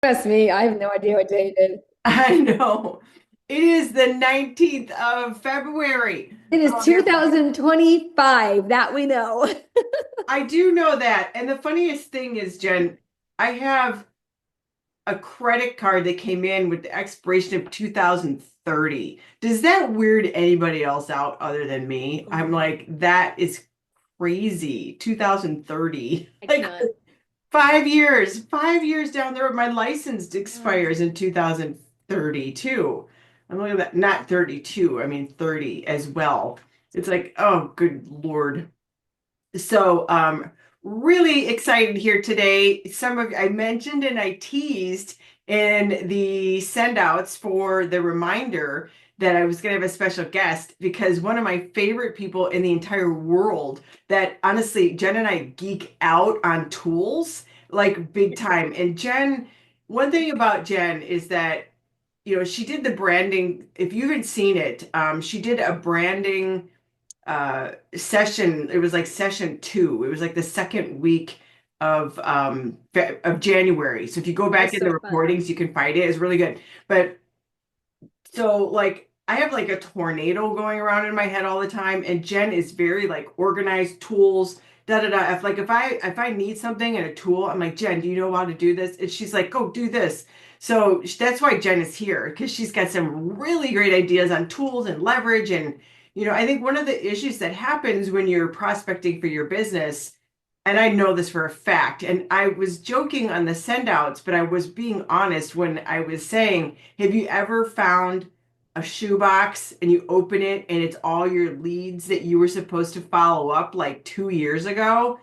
Trust me, I have no idea what day it is. I know. It is the 19th of February. It is Oh, man. 2025, that we know. I do know that. And the funniest thing is, Jen, I have a credit card that came in with the expiration of 2030. Does that weird anybody else out other than me? I'm like, that is crazy. 2030. I Like cannot. 5 years, 5 years down the road, my license Mm. expires in 2032. I'm looking at that, not 32, I mean 30 as well. It's like, oh, good Lord. So, really excited here today. Some of I mentioned and I teased in the send outs for the reminder that I was going to have a special guest because one of my favorite people in the entire world that honestly, Jen and I geek out on tools like big time. And Jen, one thing about Jen is that, she did the branding. If you haven't seen it, she did a branding session. It was like session two. It was like the second week of January. So if you go That back was in the so fun. recordings, you can find it. It's really good. But so like I have like a tornado going around in my head all the time, and Jen is very like organized tools. Da da da. If I need something and a tool, I'm like, Jen, do you know how to do this? And she's like, go do this. So that's why Jen is here because she's got some really great ideas on tools and leverage. And I think one of the issues that happens when you're prospecting for your business, and I know this for a fact, and I was joking on the send outs, but I was being honest when I was saying, have you ever found a shoebox and you open it and it's all your leads that you were supposed to follow up like 2 years ago?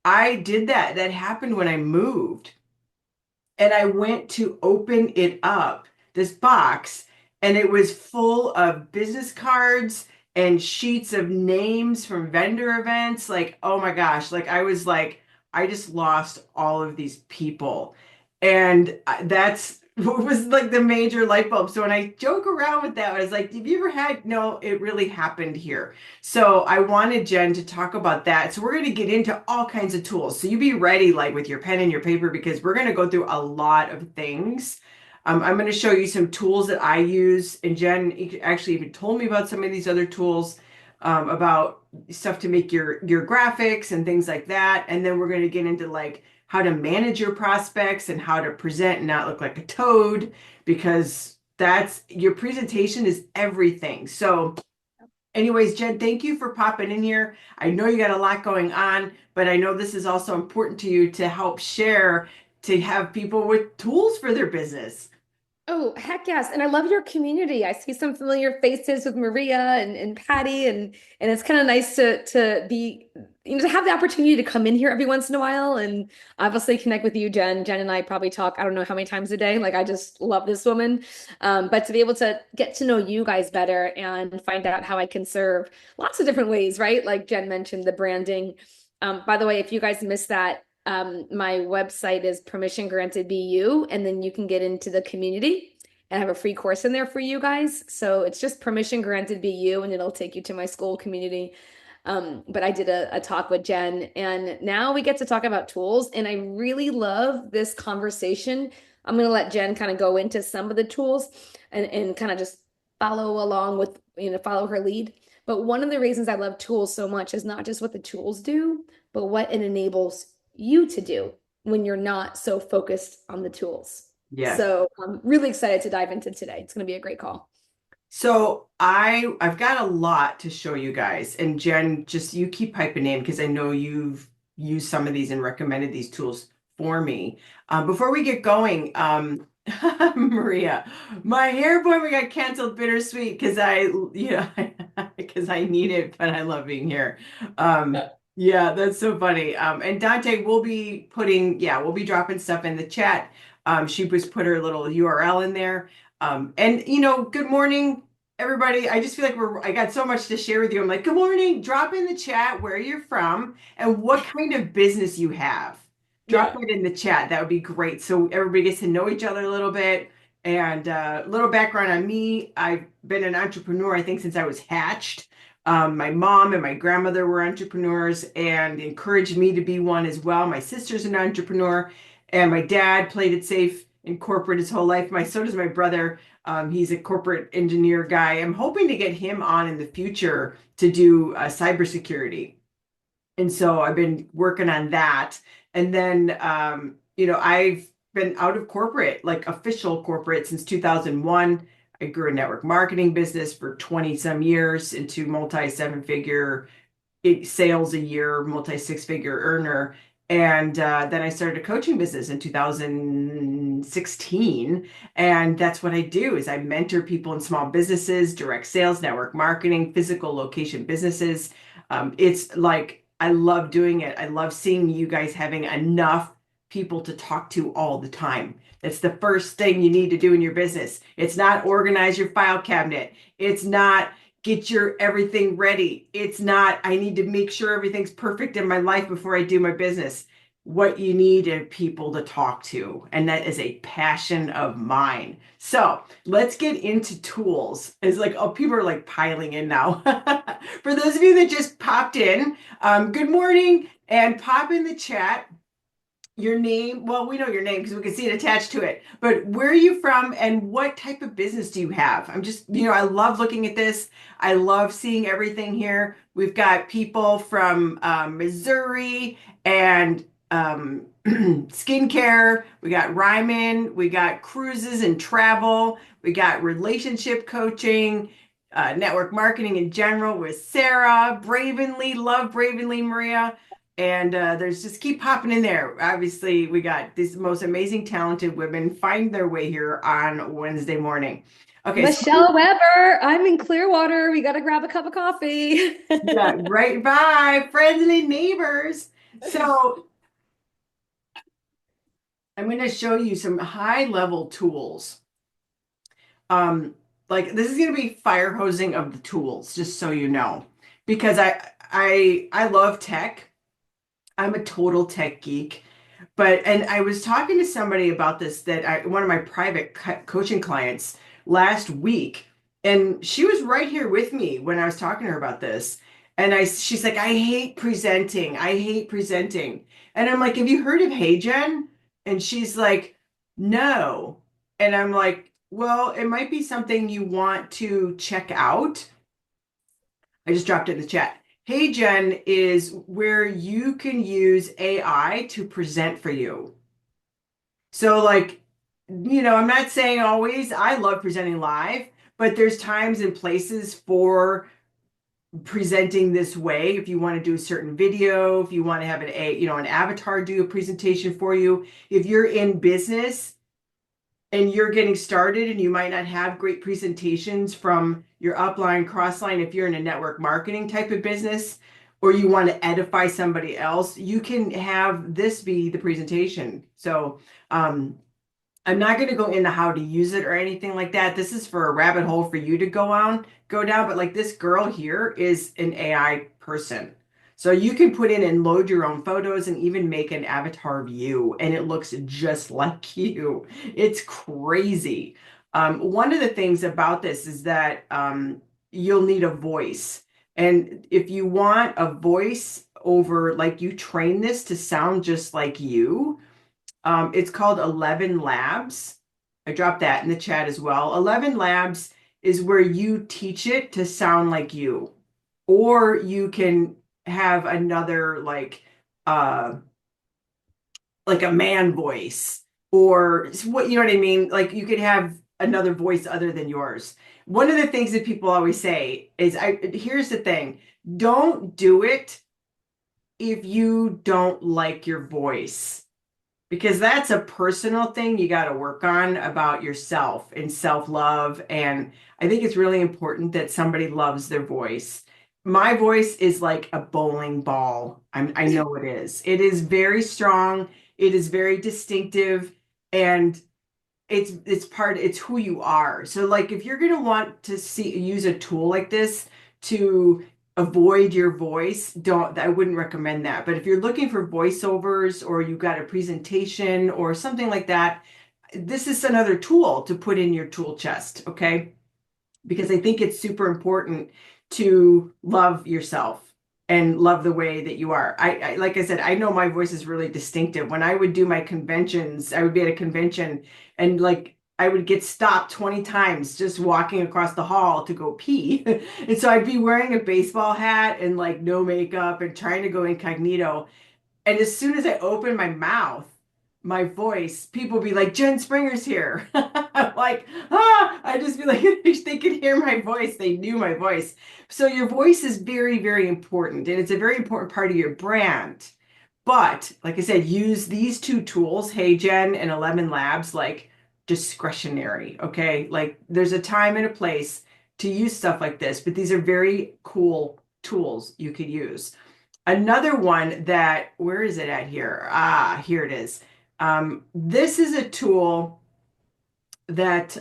I did that. That happened when I moved. And I went to open it up, this box, and it was full of business cards and sheets of names from vendor events. Like, oh my gosh, like I was like, I just lost all of these people. And that's what was like the major light bulb. So when I joke around with that, I was like, have you ever had, no, it really happened here. So I wanted Jen to talk about that. So we're going to get into all kinds of tools. So you be ready, like with your pen and your paper, because we're going to go through a lot of things. I'm going to show you some tools that I use, and Jen actually even told me about some of these other tools, about stuff to make your graphics and things like that. And then we're going to get into like how to manage your prospects and how to present and not look like a toad, because that's your presentation is everything. So anyways, Jen, thank you for popping in here. I know you got a lot going on, but I know this is also important to you to help share, to have people with tools for their business. Oh, heck yes. And I love your community. I see some familiar faces with Maria and Patty and it's kind of nice to be to have the opportunity to come in here every once in a while and obviously connect with you, Jen. Jen and I probably talk, I don't know how many times a day. Like I just love this woman. But to be able to get to know you guys better and find out how I can serve lots of different ways, right? Like Jen mentioned, the branding. By the way, if you guys missed that, my website is permission granted BU, and then you can get into the community and have a free course in there for you guys. So it's just permission granted BU, and it'll take you to my Skool Community. But I did a talk with Jen, and now we get to talk about tools. And I really love this conversation. I'm going to let Jen kind of go into some of the tools and kind of just follow along with, follow her lead. But one of the reasons I love tools so much is not just what the tools do, but what it enables you to do when you're not so focused on the tools. Yes. So I'm really excited to dive into today. It's going to be a great call. So I've got a lot to show you guys. And Jen, just you keep piping in because I know you've used some of these and recommended these tools for me. Before we get going, Maria, my hair appointment got canceled bittersweet because because I need it, but I love being here. Yeah, that's so funny. And Dante will be we'll be dropping stuff in the chat. She was put her little URL in there. And good morning, everybody. I just feel like I got so much to share with you. I'm like, good morning. Drop in the chat where you're from and what kind of business you have. Drop Yeah. it in the chat. That would be great. So everybody gets to know each other a little bit. And a little background on me. I've been an entrepreneur, I think, since I was hatched. My mom and my grandmother were entrepreneurs and encouraged me to be one as well. My sister's an entrepreneur, and my dad played it safe in corporate his whole life. So does my brother. He's a corporate engineer guy. I'm hoping to get him on in the future to do cybersecurity. And so I've been working on that. And then, I've been out of corporate, like official corporate, since 2001. I grew a network marketing business for 20 some years into multi seven figure sales a year, multi six-figure earner. And then I started a coaching business in 2016. And that's what I do is I mentor people in small businesses, direct sales, network marketing, physical location businesses. It's like I love doing it. I love seeing you guys having enough people to talk to all the time. That's the first thing you need to do in your business. It's not organize your file cabinet. It's not get your everything ready. It's not, I need to make sure everything's perfect in my life before I do my business. What you need are people to talk to. And that is a passion of mine. So let's get into tools. It's like, oh, people are like piling in now. For those of you that just popped in, good morning and pop in the chat your name. Well, we know your name because we can see it attached to it, but where are you from and what type of business do you have? I'm just, I love looking at this. I love seeing everything here. We've got people from Missouri and skincare. We got Ryman. We got cruises and travel. We got relationship coaching, network marketing in general with Sarah, Bravenly. Love Bravenly, Maria. And there's just keep popping in there. Obviously, we got these most amazing, talented women find their way here on Wednesday morning. Okay, so Michelle Weber, I'm in Clearwater. We got to grab a cup of coffee. yeah, right by friendly neighbors. So I'm going to show you some high level tools. Um, like this is going to be fire hosing of the tools, just so you know, because I love tech. I'm a total tech geek. And I was talking to somebody about this one of my private coaching clients last week, and she was right here with me when I was talking to her about this. And she's like, I hate presenting. I hate presenting. And I'm like, have you heard of Hey Jen? And she's like, no. And I'm like, well, it might be something you want to check out. I just dropped it in the chat. Hey Jen is where you can use AI to present for you. So like, I'm not saying always, I love presenting live, but there's times and places for presenting this way. If you want to do a certain video, if you want to have an avatar do a presentation for you, if you're in business and you're getting started and you might not have great presentations from your upline, crossline, if you're in a network marketing type of business, or you want to edify somebody else, you can have this be the presentation. So I'm not going to go into how to use it or anything like that. This is for a rabbit hole for you to go down. But like this girl here is an AI person. So you can put in and load your own photos and even make an avatar of you, and it looks just like you. It's crazy. One of the things about this is that you'll need a voice. And if you want a voice over, like you train this to sound just like you, it's called 11 Labs. I dropped that in the chat as well. 11 Labs is where you teach it to sound like you, or you can have another like a man voice, or what, you know what I mean? Like you could have another voice other than yours. One of the things that people always say is, here's the thing, don't do it if you don't like your voice, because that's a personal thing you got to work on about yourself and self-love. And I think it's really important that somebody loves their voice. My voice is like a bowling ball. I know it is. It is very strong. It is very distinctive, and it's who you are. So like if you're going to want to use a tool like this to avoid your voice, I wouldn't recommend that. But if you're looking for voiceovers, or you got a presentation or something like that, this is another tool to put in your tool chest, okay? Because I think it's super important to love yourself. and love the way that you are. Like I said, I know my voice is really distinctive. When I would do my conventions, I would be at a convention and like I would get stopped 20 times just walking across the hall to go pee. And so I'd be wearing a baseball hat and like no makeup and trying to go incognito. And as soon as I open my mouth, my voice, people be like, Jen Springer's here. I'm like, I just feel like they could hear my voice. They knew my voice. So your voice is very, very important. And it's a very important part of your brand. But like I said, use these two tools, Hey Jen and 11 Labs, like discretionary. Okay. Like there's a time and a place to use stuff like this, but these are very cool tools you could use. Another one that, where is it at here? Ah, here it is. This is a tool that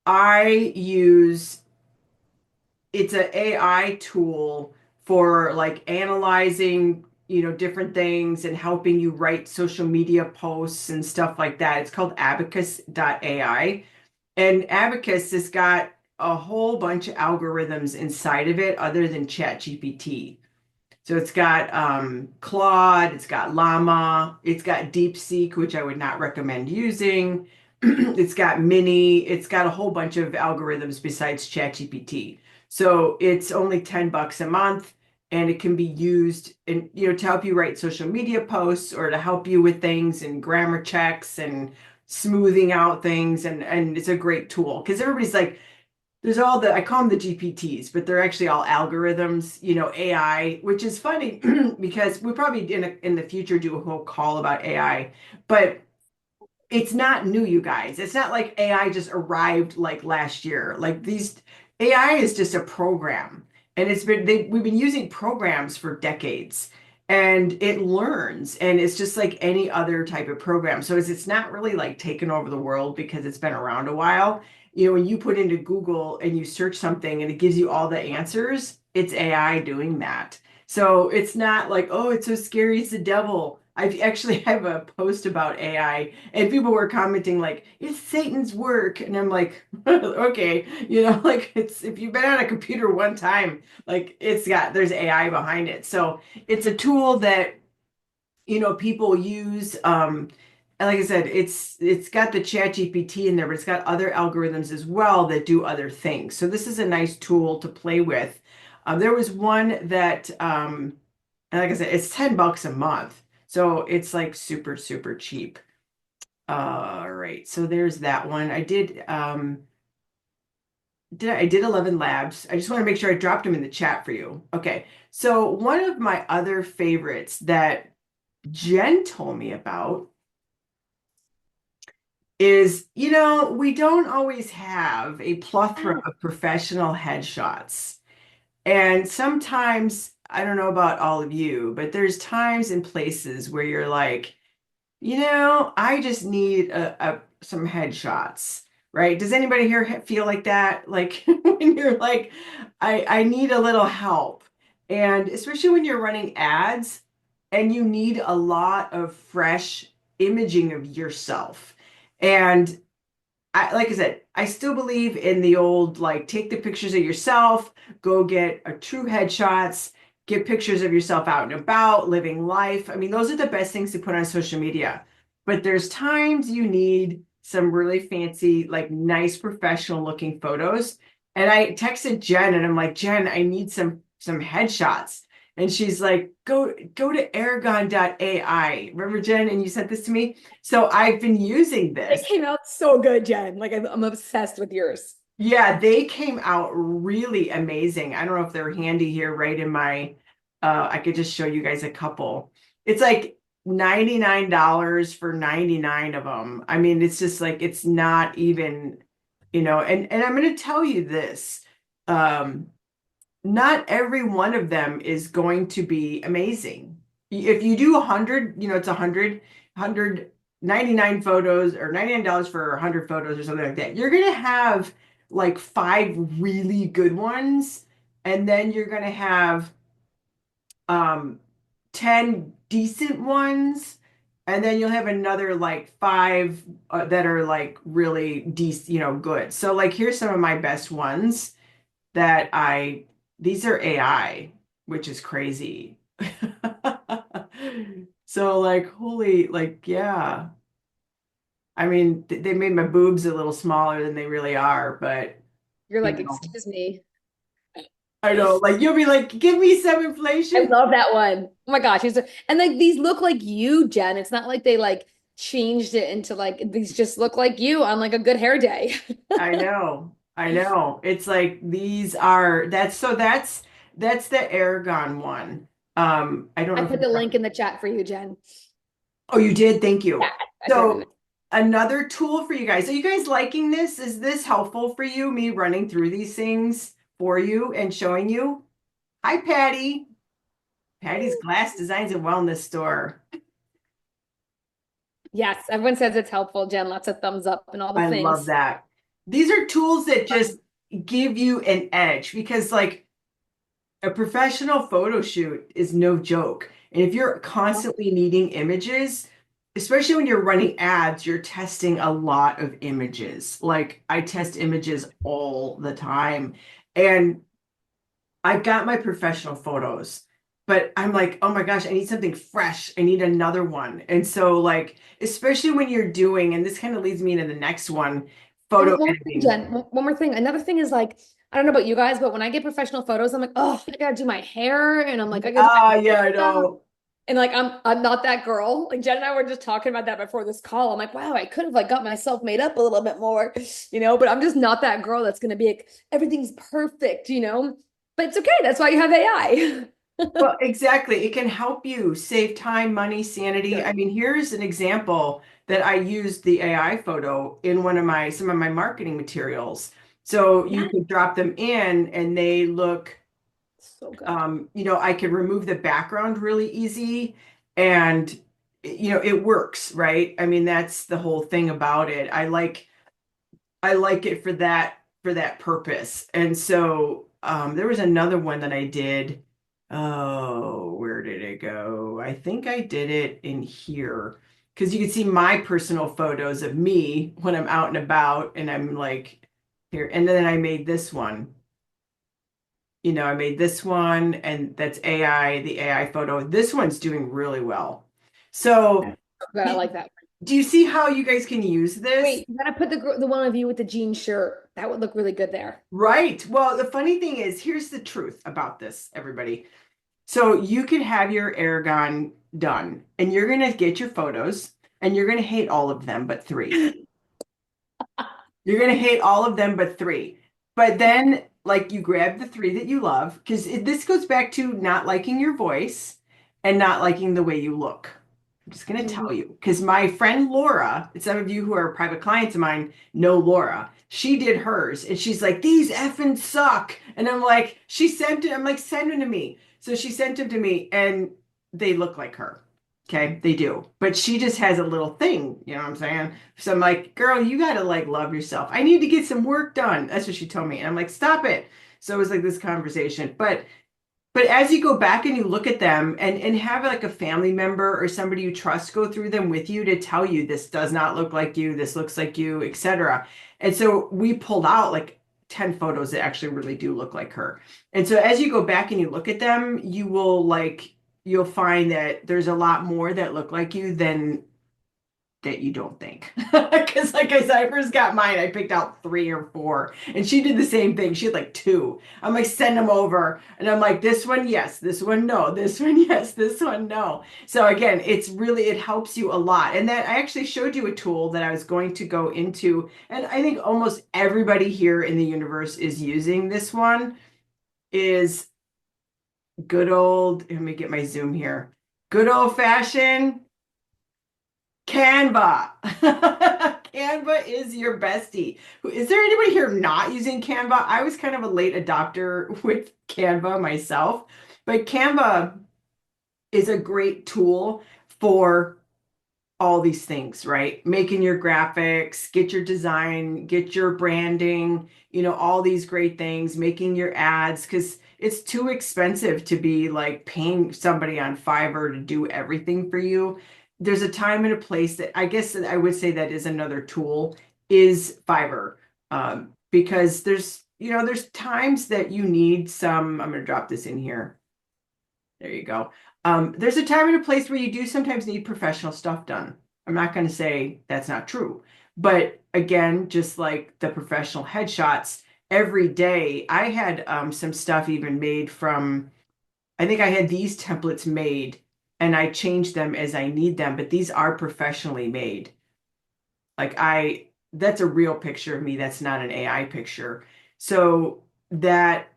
I use. It's an AI tool for like analyzing, different things and helping you write social media posts and stuff like that. It's called abacus.ai. And Abacus has got a whole bunch of algorithms inside of it other than ChatGPT. So it's got Claude, it's got Llama, it's got DeepSeek, which I would not recommend using. It's got Mini, it's got a whole bunch of algorithms besides ChatGPT. So it's only $10 a month and it can be used to help you write social media posts or to help you with things and grammar checks and smoothing out things and it's a great tool because everybody's like there's all the I call them the GPTs, but they're actually all algorithms, AI, which is funny because we probably in the future do a whole call about AI, but it's not new, you guys. It's not like AI just arrived like last year. Like these AI is just a program, and we've been using programs for decades, and it learns, and it's just like any other type of program. So it's not really like taken over the world because it's been around a while. When you put into Google and you search something and it gives you all the answers, it's AI doing that. So it's not like, oh, it's so scary, it's the devil. I've actually have a post about AI and people were commenting like, it's Satan's work. And I'm like, okay, like it's if you've been on a computer one time, like there's AI behind it. So it's a tool that, people use. And like I said, it's got the chat GPT in there, but it's got other algorithms as well that do other things. So this is a nice tool to play with. There was one that and like I said, it's $10 a month. So it's like super, super cheap. All right. So there's that one. I did 11 labs. I just want to make sure I dropped them in the chat for you. Okay. So one of my other favorites that Jen told me about is, we don't always have a plethora of professional headshots. And sometimes, I don't know about all of you, but there's times and places where you're like, I just need some headshots, right? Does anybody here feel like that? Like when you're like, I need a little help. And especially when you're running ads and you need a lot of fresh imaging of yourself. And like I said, I still believe in the old like take the pictures of yourself, go get a true headshots, get pictures of yourself out and about, living life. I mean, those are the best things to put on social media. But there's times you need some really fancy, like nice professional looking photos. And I texted Jen and I'm like, Jen, I need some headshots. And she's like, go to aragon.ai. Remember, Jen? And you sent this to me. So I've been using It this. came out so good, Jen. Like I'm obsessed with yours. Yeah, they came out really amazing. I don't know if they're handy here right in my I could just show you guys a couple. It's like $99 for 99 of them. I mean, it's just like it's not even, and I'm going to tell you this. Um Not every one of them is going to be amazing. If you do 100, it's 199 photos or $99 for 100 photos or something like that. You're going to have like five really good ones, and then you're going to have um 10 decent ones, and then you'll have another like five that are like really decent, good. So like here's some of my best ones that these are AI. which is crazy. So like, holy, like, yeah. I mean, they made my boobs a little smaller than they really are, but You're you like, know, excuse me. I know, like you'll be like, give me some I inflation. love that one. Oh my gosh. And like these look like you, Jen. It's not like they like changed it into like these just look like you on like a good hair day. I know. I know. It's like these are that's the Aragon one. I don't I know if put the link in the chat for you, Jen. oh, you did. Thank Yeah, you. I put it in So another tool for you guys. Are you guys liking this? Is this helpful for you? Me running through these things for you and showing you? Hi, Patty. Patty's Glass Designs and Wellness Store. Yes, everyone says it's helpful, Jen. Lots of thumbs up and all the I love things. that. These are tools that just give you an edge because, like, a professional photo shoot is no joke. And if you're constantly needing images, especially when you're running ads, you're testing a lot of images. Like I test images all the time. And I've got my professional photos, but I'm like, oh my gosh, I need something fresh. I need another one. And so, like, especially when you're doing, and this kind of leads me into the next one, And photo one more thing, editing. Jen, one more thing. Another thing is like, I don't know about you guys, but when I get professional photos, I'm like, oh, I gotta do my hair, and I'm like, I gotta do Ah, my yeah, I makeup. know. And like I'm not that girl. Like Jen and I were just talking about that before this call. I'm like, wow, I could have like got myself made up a little bit more, but I'm just not that girl that's gonna be like, everything's perfect. But it's okay. That's why you have AI. Well, exactly. It can help you save time, money, sanity. I Good. mean, here's an example that I used the AI photo in one of my some of my marketing materials. So you Yeah, can drop them in and they look, so good. I can remove the background really easy and it works, right? I mean, that's the whole thing about it. I like it for that purpose. And so there was another one that I did. Oh, where did it go? I think I did it in here because you can see my personal photos of me when I'm out and about and I'm like here. And then I made this one. I made this one and that's AI, the AI photo. This one's doing really well. So, But I like that. do you see how you guys can use this? Wait, you gotta put the one of you with the jean shirt. That would look really good there. Right. Well, the funny thing is, here's the truth about this, everybody. So you can have your Aragon done, and you're going to get your photos, and you're going to hate all of them but three. You're going to hate all of them but three. But then, like, you grab the three that you love, because this goes back to not liking your voice and not liking the way you look. I'm just going to tell Mhm. you, because my friend Laura, and some of you who are private clients of mine know Laura. She did hers, and she's like, "These effing suck." And I'm like, she sent it. I'm like, "Send them to me." So she sent them to me, and they look like her. Okay, they do. But she just has a little thing, you know what I'm saying? So I'm like, girl, you gotta like love yourself. I need to get some work done. That's what she told me. And I'm like, stop it. So it was like this conversation. But as you go back and you look at them and have like a family member or somebody you trust go through them with you to tell you this does not look like you, this looks like you, etc. And so we pulled out like 10 photos that actually really do look like her. And so as you go back and you look at them, you'll find that there's a lot more that look like you than that you don't think. Because, like I said, I first got mine, I picked out three or four, and she did the same thing. She had like two. I'm like, send them over. And I'm like, this one, yes, this one, no, this one, yes, this one, no. So, again, it helps you a lot. And that I actually showed you a tool that I was going to go into, and I think almost everybody here in the universe is using this one, is good old, let me get my Zoom here. Good old fashioned Canva. Canva is your bestie. Is there anybody here not using Canva? I was kind of a late adopter with Canva myself, but Canva is a great tool for all these things, right? Making your graphics, get your design, get your branding, all these great things, making your ads, because it's too expensive to be like paying somebody on Fiverr to do everything for you. There's a time and a place that I guess that I would say that is another tool is Fiverr. Because there's times that you need some, I'm going to drop this in here. There you go. There's a time and a place where you do sometimes need professional stuff done. I'm not going to say that's not true. But again, just like the professional headshots, every day I had some stuff even made from, I think I had these templates made and I change them as I need them, but these are professionally made. That's a real picture of me. That's not an AI picture. So that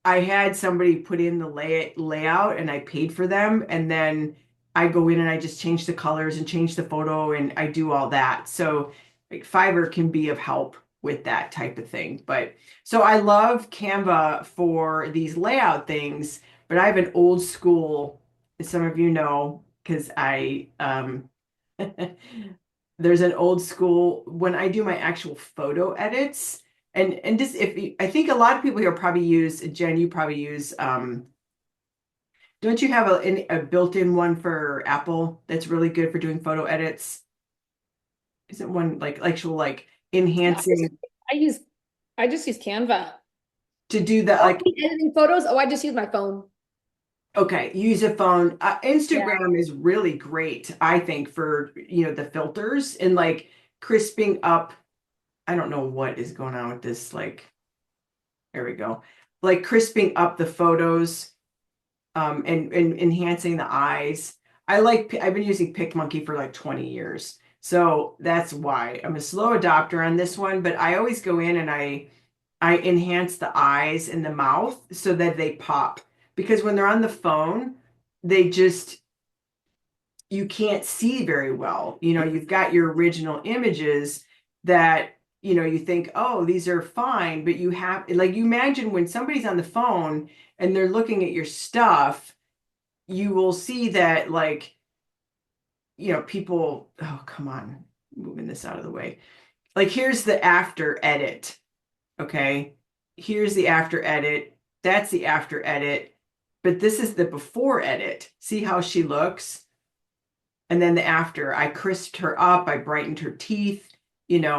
I had somebody put in the layout and I paid for them. And then I go in and I just change the colors and change the photo and I do all that. So like Fiverr can be of help with that type of thing. But so I love Canva for these layout things, but I have an old school, as some of you know, because there's an old school when I do my actual photo edits. And just if you, I think a lot of people here probably use, Jen, you probably use don't you have a built-in one for Apple that's really good for doing photo edits? Isn't one like actual like No, enhancing I use I just use Canva. to do that Oh, like editing photos. Oh, I just use my phone. okay, use a phone. Yeah. Instagram is really great, I think, for the filters and like crisping up. I don't know what is going on with this. Like, there we go. Like crisping up the photos and enhancing the eyes. I've been using PicMonkey for like 20 years. So that's why I'm a slow adopter on this one, but I always go in and I enhance the eyes and the mouth so that they pop. Because when they're on the phone, they just you can't see very well. You've got your original images that you think, oh, these are fine, but you have like you imagine when somebody's on the phone and they're looking at your stuff, you will see that like people, oh come on, moving this out of the way, like here's the after edit. Okay, here's the after edit, that's the after edit, but this is the before edit. See how she looks, and then the after, I crisped her up, I brightened her teeth.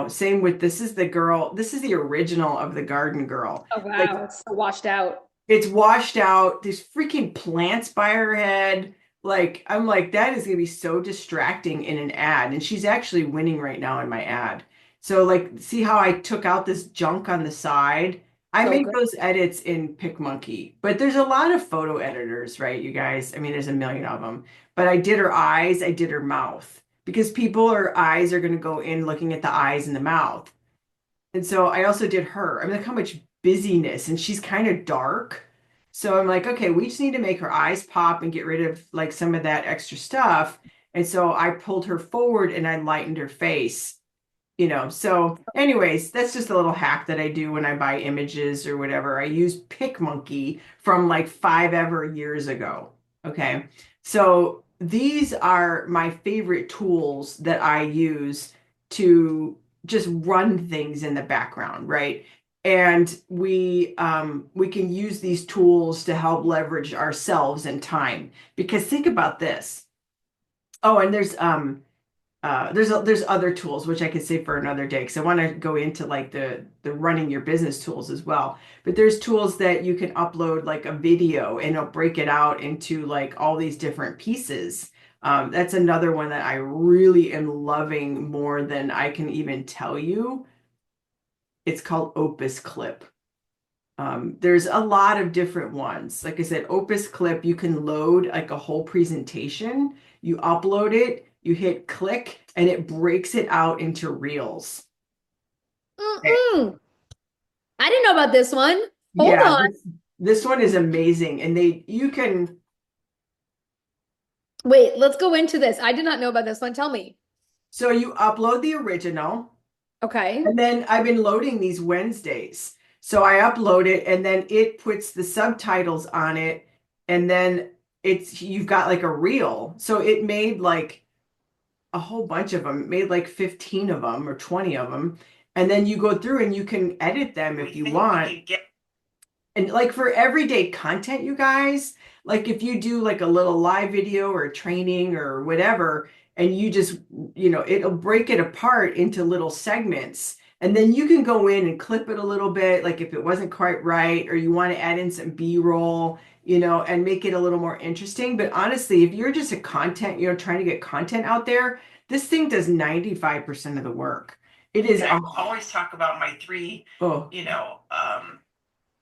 Same with, this is the girl, this is the original of the garden girl. Oh Like wow, it's so washed out. it's washed out. There's freaking plants by her head. Like, I'm like, that is going to be so distracting in an ad. And she's actually winning right now in my ad. So, like, see how I took out this junk on the side? I So made good. those edits in PicMonkey, but there's a lot of photo editors, right, you guys? I mean, there's a million of them. But I did her eyes, I did her mouth because people or eyes are going to go in looking at the eyes and the mouth. And so I also did her. I mean, like how much busyness, and she's kind of dark. So I'm like, okay, we just need to make her eyes pop and get rid of like some of that extra stuff. And so I pulled her forward and I lightened her face. So anyways, that's just a little hack that I do when I buy images or whatever. I use PicMonkey from like 5 years ago. Okay. So these are my favorite tools that I use to just run things in the background, right? And we can use these tools to help leverage ourselves and time. Because think about this. Oh, and there's other tools which I could say for another day because I want to go into like the running your business tools as well. But there's tools that you can upload like a video and it'll break it out into like all these different pieces. That's another one that I really am loving more than I can even tell you. It's called Opus Clip. There's a lot of different ones. Like I said, Opus Clip, you can load like a whole presentation, you upload it, you hit click, and it breaks it out into reels. Okay. Mm-mm. I didn't know about this one. Hold Yeah, on. this one is amazing. And you can, Wait, let's go into this. I did not know about this one. Tell me. so you upload the original, Okay. and then I've been loading these Wednesdays. So I upload it, and then it puts the subtitles on it, and then you've got like a reel. So it made like a whole bunch of them, made like 15 of them or 20 of them. And then you go through and you can edit them if you want. And like for everyday content, you guys, like if you do like a little live video or training or whatever, and you just, it'll break it apart into little segments And then you can go in and clip it a little bit, like if it wasn't quite right, or you want to add in some B-roll, and make it a little more interesting. But honestly, if you're just a content, trying to get content out there, this thing does 95% of the work. It is. I always talk about my three, oh,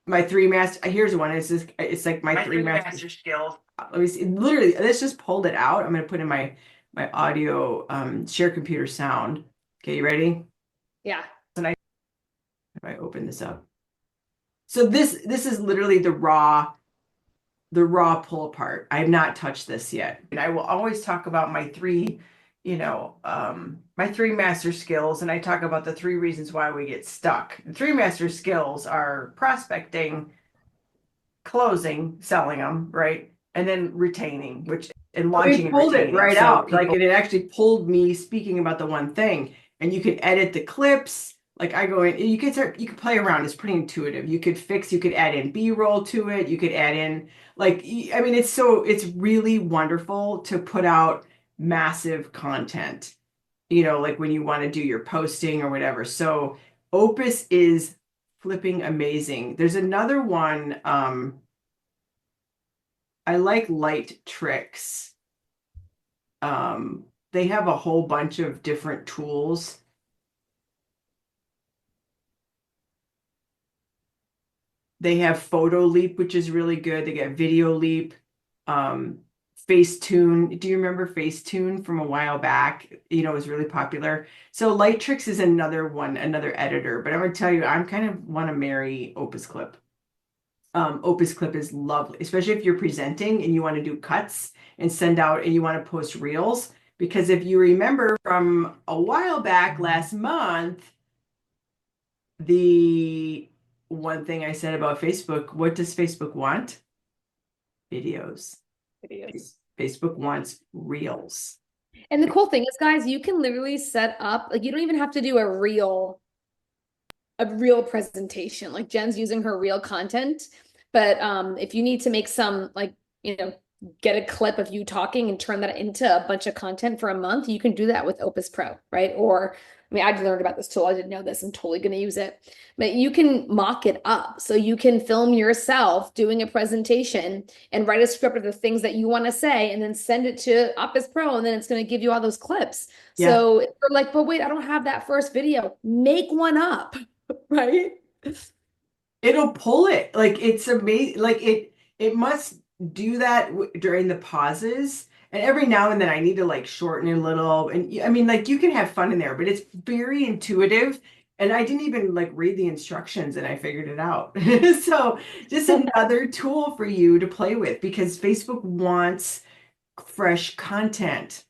my three master. Here's one. It's like my three master skills. Let me see. Literally, let's just pulled it out. I'm going to put in my audio share computer sound. Okay, you ready? Yeah. If I open this up. So this is literally the raw pull apart. I have not touched this yet. And I will always talk about my three master skills, and I talk about the three reasons why we get stuck. The three master skills are prospecting, closing, selling them, right? And then retaining, and launching and pulled retaining. It right out. Like, and it actually pulled me speaking about the one thing. And you could edit the clips. Like, I go in, you could play around. It's pretty intuitive. You could add in B-roll to it. You could add in, like, I mean, it's really wonderful to put out massive content, like when you want to do your posting or whatever. So Opus is flipping amazing. There's another one. I like Light Tricks. They have a whole bunch of different tools. They have Photo Leap, which is really good. They got Video Leap, Facetune. Do you remember Facetune from a while back? It was really popular. So Light Tricks is another one, another editor. But I'm going to tell you, I'm kind of want to marry Opus Clip. Opus Clip is lovely, especially if you're presenting and you want to do cuts and send out and you want to post reels. Because if you remember from a while back last month, the one thing I said about Facebook, what does Facebook want? Videos. Facebook wants reels. And the cool thing is, guys, you can literally set up, like, you don't even have to do a real presentation. Like, Jen's using her real content, but if you need to make some, like, get a clip of you talking and turn that into a bunch of content for a month, you can do that with Opus Pro, right? Or, I mean, I learned about this tool. I didn't know this. I'm totally going to use it. But you can mock it up. So you can film yourself doing a presentation and write a script of the things that you want to say and then send it to Opus Pro, and then it's going to give you all those clips. Yeah. So if you're like, but wait, I don't have that first video. Make one up, right? It'll pull it. Like, it's amazing. Like, it must do that during the pauses. And every now and then I need to like shorten it a little. And I mean, like, you can have fun in there, but it's very intuitive. And I didn't even like read the instructions and I figured it out. So just another tool for you to play with, because Facebook wants fresh content.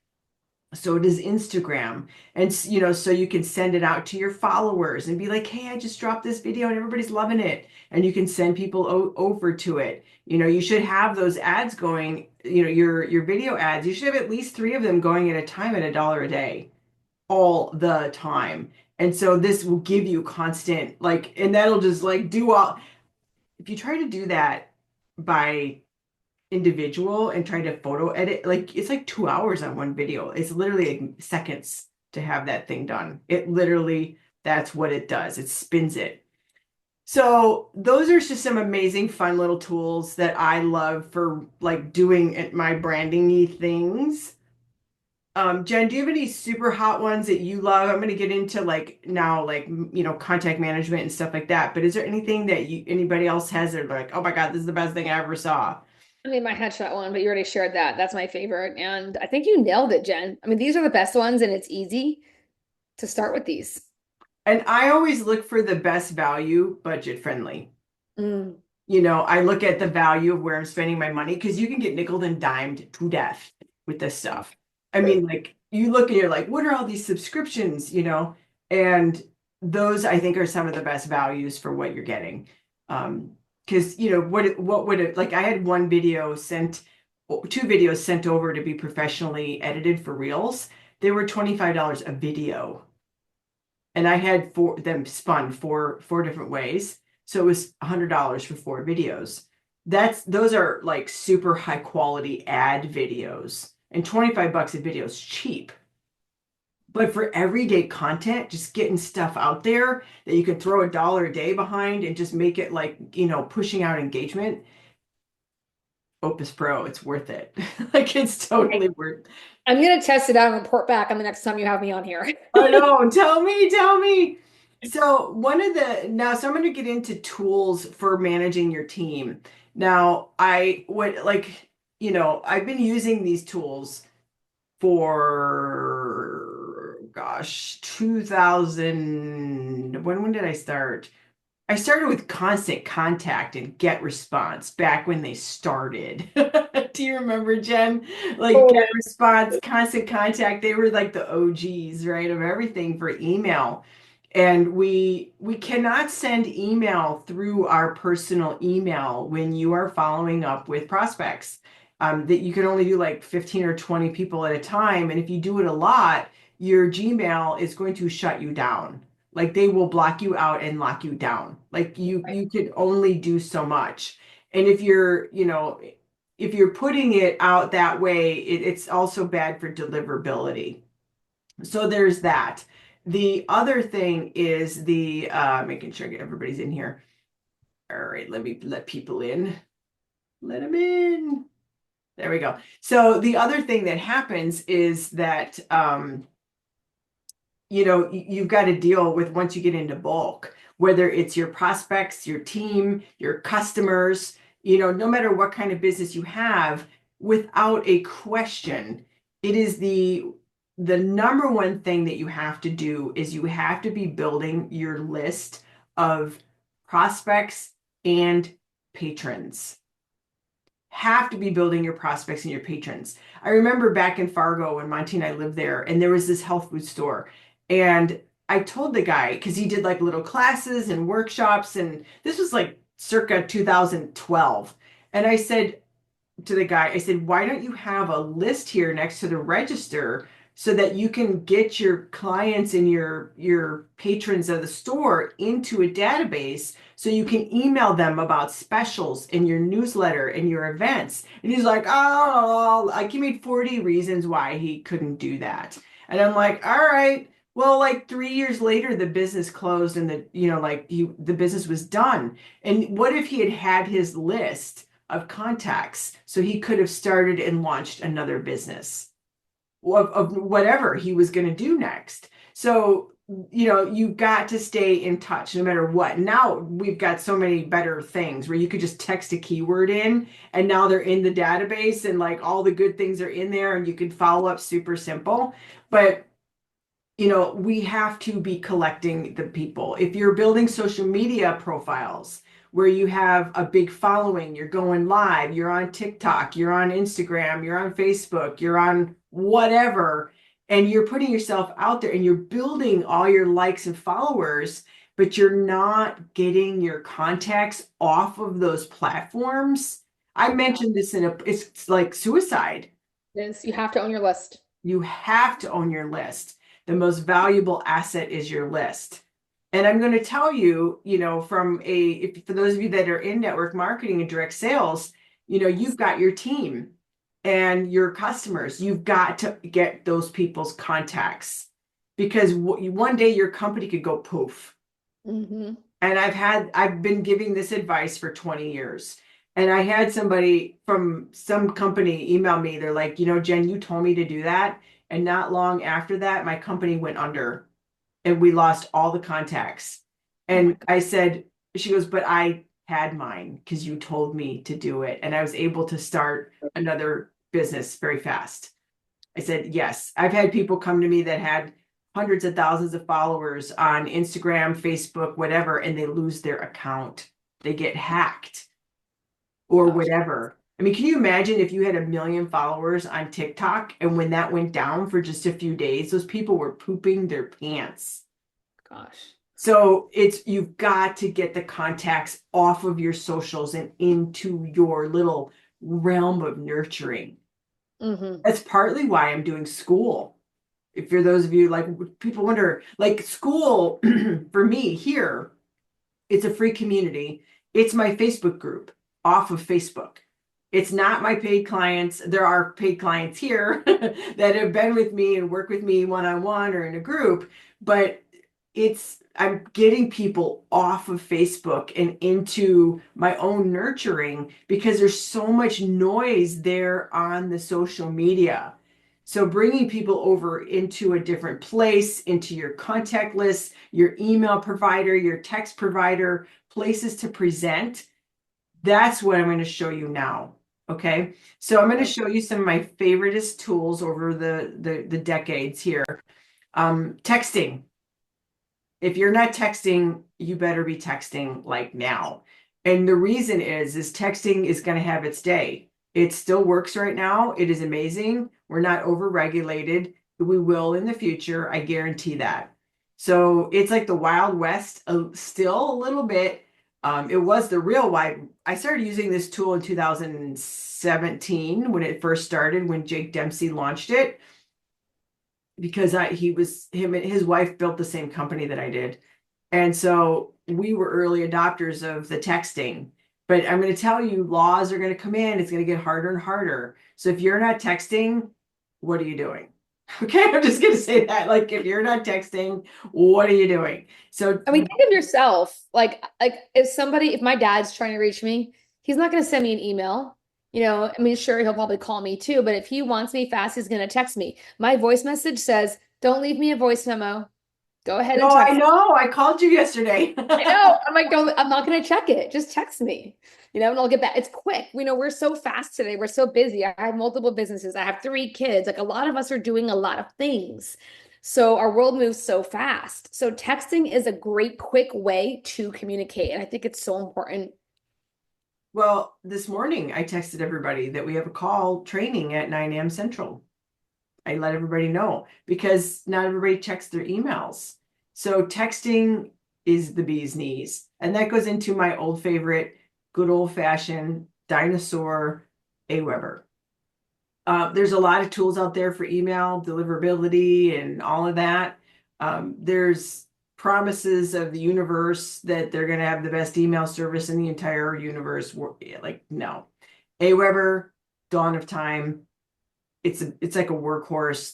So does Instagram. And so you can send it out to your followers and be like, hey, I just dropped this video and everybody's loving it. And you can send people over to it. You should have those ads going, your video ads. You should have at least 3 of them going at a time at $1 a day, all the time. And so this will give you constant, like, and that'll just like do all. If you try to do that by individual and trying to photo edit, like, it's like 2 hours on one video. It's literally like seconds to have that thing done. It literally, that's what it does. It spins it. So those are just some amazing fun little tools that I love for like doing my branding-y things. Jen, do you have any super hot ones that you love? I'm going to get into like now, like, contact management and stuff like that. But is there anything that anybody else has that are like, oh my God, this is the best thing I ever saw? I mean, my headshot one, but you already shared that. That's my favorite. And I think you nailed it, Jen. I mean, these are the best ones, and it's easy to start with these. And I always look for the best value, budget friendly. Mm. I look at the value of where I'm spending my money, because you can get nickeled and dimed to death with this stuff. I mean, like, you look and you're like, what are all these subscriptions, And those, I think, are some of the best values for what you're getting. Because, what would it, like, I had two videos sent over to be professionally edited for Reels. They were $25 a video. And I had them spun four different ways. So it was $100 for 4 videos. Those are like super high quality ad videos, and $25 a video is cheap. But for everyday content, just getting stuff out there that you can throw $1 a day behind and just make it like, pushing out engagement, Opus Pro, it's worth it. Like it's totally worth. I'm gonna test it out and report back on the next time you have me on here. I know. Tell me, tell me. So so I'm going to get into tools for managing your team. Now, I would like, I've been using these tools for, gosh, 2000. When did I start? I started with Constant Contact and Get Response back when they started. Do you remember, Jen? Like Get Totally. Response, Constant Contact, they were like the OGs, right, of everything for email. And we cannot send email through our personal email when you are following up with prospects. That you can only do like 15 or 20 people at a time. And if you do it a lot, your Gmail is going to shut you down. Like they will block you out and lock you down. Like you could only do so much. And if you're putting it out that way, it's also bad for deliverability. So there's that. The other thing is the making sure everybody's in here. All right, let me let people in. Let them in. There we go. So the other thing that happens is that you've got to deal with once you get into bulk, whether it's your prospects, your team, your customers, no matter what kind of business you have, without a question, it is the number one thing that you have to do is you have to be building your list of prospects and patrons. Have to be building your prospects and your patrons. I remember back in Fargo when Monty and I lived there, and there was this health food store. And I told the guy, because he did like little classes and workshops, and this was like circa 2012. And I said to the guy, I said, why don't you have a list here next to the register so that you can get your clients and your patrons of the store into a database so you can email them about specials in your newsletter and your events. And he's like, oh, like he made 40 reasons why he couldn't do that. And I'm like, all right. Well, like 3 years later, the business closed and the business was done. And what if he had had his list of contacts so he could have started and launched another business of whatever he was going to do next? So, you've got to stay in touch no matter what. Now we've got so many better things where you could just text a keyword in and now they're in the database and like all the good things are in there and you can follow up super simple. But we have to be collecting the people. If you're building social media profiles where you have a big following, you're going live, you're on TikTok, you're on Instagram, you're on Facebook, you're on whatever, and you're putting yourself out there and you're building all your likes and followers, but you're not getting your contacts off of those platforms. I mentioned this it's like suicide. Is you have to own your list. You have to own your list. The most valuable asset is your list. And I'm going to tell you, for those of you that are in network marketing and direct sales, you've got your team and your customers. You've got to get those people's contacts because one day your company could go poof. Mm-hmm. And I've been giving this advice for 20 years. And I had somebody from some company email me. They're like, Jen, you told me to do that. And not long after that, my company went under and we lost all the contacts. And I said, she goes, but I had mine because you told me to do it. And I was able to start another business very fast. I said, yes, I've had people come to me that had hundreds of thousands of followers on Instagram, Facebook, whatever, and they lose their account. They get hacked or whatever. I mean, can you imagine if you had 1 million followers on TikTok and when that went down for just a few days, those people were pooping their pants. Gosh. So you've got to get the contacts off of your socials and into your little realm of nurturing. Mm-hmm. That's partly why I'm doing Skool. If for those of you like people wonder, like Skool for me here, it's a free community. It's my Facebook group off of Facebook. It's not my paid clients. There are paid clients here that have been with me and work with me one-on-one or in a group, but I'm getting people off of Facebook and into my own nurturing because there's so much noise there on the social media. So bringing people over into a different place, into your contact list, your email provider, your text provider, places to present, that's what I'm going to show you now. Okay. So I'm going to show you some of my favoriteest tools over the decades here. Texting. If you're not texting, you better be texting like now. And the reason is texting is going to have its day. It still works right now. It is amazing. We're not over-regulated. We will in the future. I guarantee that. So it's like the Wild West, still a little bit. It was the real wide. I started using this tool in 2017 when it first started, when Jake Dempsey launched it, because him and his wife built the same company that I did. And so we were early adopters of the texting. But I'm going to tell you, laws are going to come in. It's going to get harder and harder. So if you're not texting, what are you doing? Okay, I'm just going to say that. Like, if you're not texting, what are you doing? So, I mean, think of yourself. If my dad's trying to reach me, he's not going to send me an email. I mean, sure, he'll probably call me too, but if he wants me fast, he's going to text me. My voice message says, "Don't leave me a voice memo. Go ahead and no, I text." know. I called you yesterday. I know. I'm like, don't, I'm not going to check it. Just text me, and I'll get back. It's quick. We're so fast today. We're so busy. I have multiple businesses. I have 3 kids. Like a lot of us are doing a lot of things. So our world moves so fast. So texting is a great, quick way to communicate. And I think it's so important. Well, this morning I texted everybody that we have a call training at 9 a.m. Central. I let everybody know because not everybody checks their emails. So texting is the bee's knees. And that goes into my old favorite, good old fashioned dinosaur Aweber. There's a lot of tools out there for email deliverability and all of that. There's promises of the universe that they're going to have the best email service in the entire universe. Like, no. Aweber, dawn of time. It's like a workhorse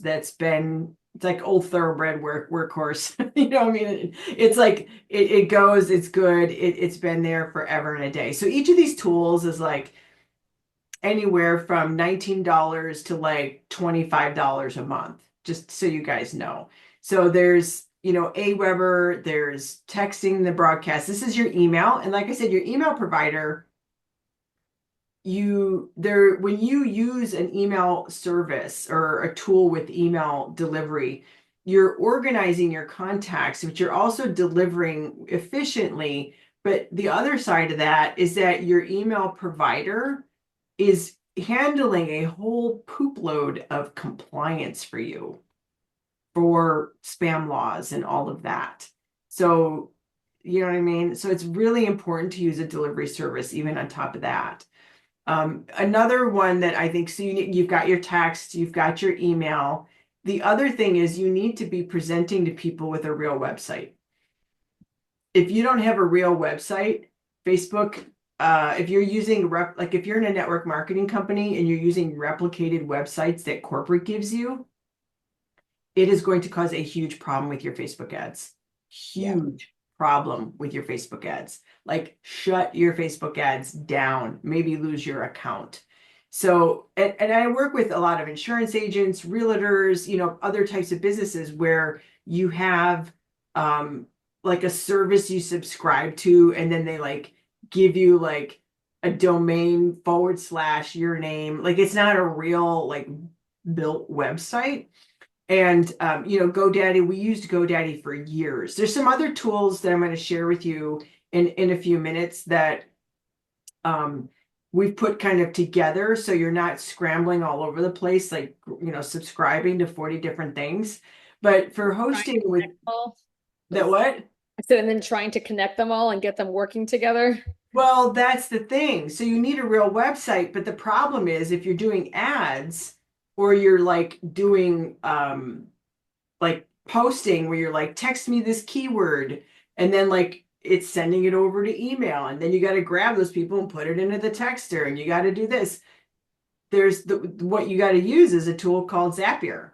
it's like old thoroughbred workhorse. You know what I mean? It's like it goes, it's good. It's been there forever and a day. So each of these tools is like anywhere from $19 to like $25 a month, just so you guys know. So there's, Aweber, there's texting the broadcast. This is your email. And like I said, your email provider, when you use an email service or a tool with email delivery, you're organizing your contacts, but you're also delivering efficiently. But the other side of that is that your email provider is handling a whole poop load of compliance for you for spam laws and all of that. So, you know what I mean? So it's really important to use a delivery service, even on top of that. Another one that I think, so you've got your text, you've got your email. The other thing is you need to be presenting to people with a real website. If you don't have a real website, Facebook, if you're using if you're in a network marketing company and you're using replicated websites that corporate gives you, it is going to cause a huge problem with your Facebook ads. Yeah. Huge problem with your Facebook ads. Like, shut your Facebook ads down, maybe lose your account. So, and I work with a lot of insurance agents, realtors, other types of businesses where you have like a service you subscribe to, and then they like give you like a domain / your name. Like, it's not a real like built website. And GoDaddy, we used GoDaddy for years. There's some other tools that I'm going to share with you in a few minutes that we've put kind of together so you're not scrambling all over the place, like subscribing to 40 different things. But for hosting with that, what? I said, and then trying to connect them all and get them working together. Well, that's the thing. So you need a real website, but the problem is if you're doing ads or you're like doing like posting where you're like, text me this keyword, and then like it's sending it over to email, and then you got to grab those people and put it into the texter, and you got to do this. There's what you got to use is a tool called Zapier.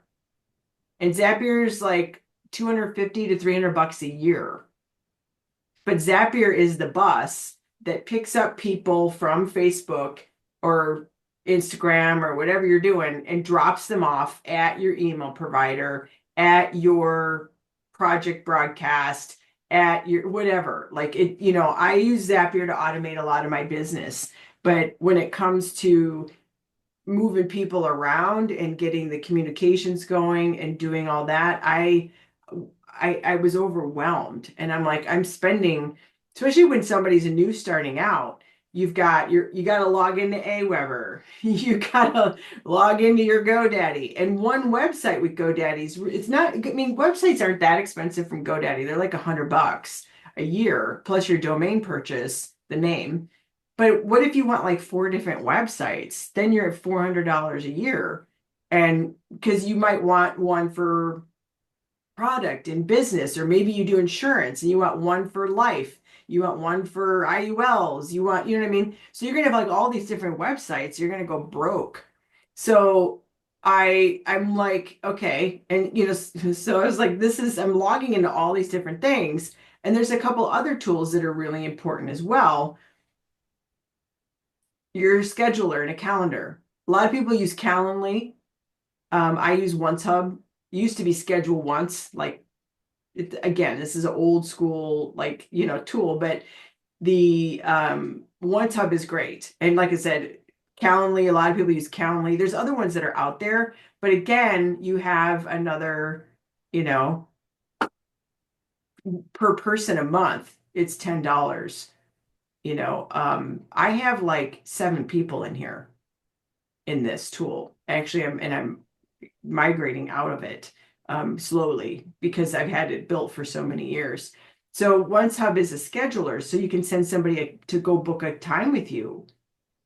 And Zapier's like 250 to 300 bucks a year. But Zapier is the bus that picks up people from Facebook or Instagram or whatever you're doing and drops them off at your email provider, at your project broadcast, at your whatever. Like it, I use Zapier to automate a lot of my business. But when it comes to moving people around and getting the communications going and doing all that, I was overwhelmed. And I'm like, I'm spending, especially when somebody's a new starting out, you got to log into Aweber, you got to log into your GoDaddy, and one website with GoDaddy's, it's not, I mean, websites aren't that expensive from GoDaddy. They're like $100 a year plus your domain purchase, the name. But what if you want like four different websites? Then you're at $400 a year. And because you might want one for product and business, or maybe you do insurance and you want one for life, you want one for IULs, you want, you know what I mean? So you're gonna have like all these different websites, you're gonna go broke. So I'm like, okay, and so I was like, I'm logging into all these different things, and there's a couple other tools that are really important as well. Your scheduler and a calendar. A lot of people use Calendly. I use OneHub. It used to be Schedule Once. Like again, this is an old school tool, but the OneHub is great. And like I said, Calendly. A lot of people use Calendly. There's other ones that are out there, but again, you have another, you know, per person a month. It's $10. I have like 7 people in here in this tool. Actually, I'm migrating out of it slowly because I've had it built for so many years. So OneHub is a scheduler, so you can send somebody to go book a time with you.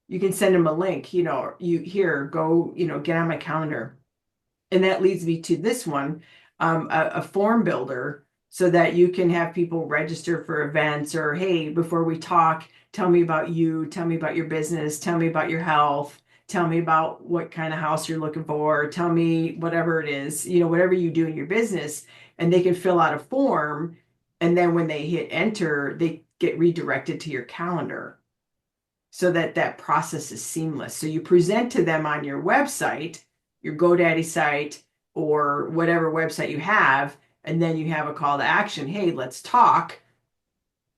You can send them a link, you here, go, get on my calendar. And that leads me to this one, a form builder, so that you can have people register for events, or, hey, before we talk, tell me about you, tell me about your business, tell me about your health, tell me about what kind of house you're looking for, tell me whatever it is, whatever you do in your business, and they can fill out a form. And then when they hit enter, they get redirected to your calendar so that that process is seamless. So you present to them on your website, your GoDaddy site, or whatever website you have, and then you have a call to action. Hey, let's talk.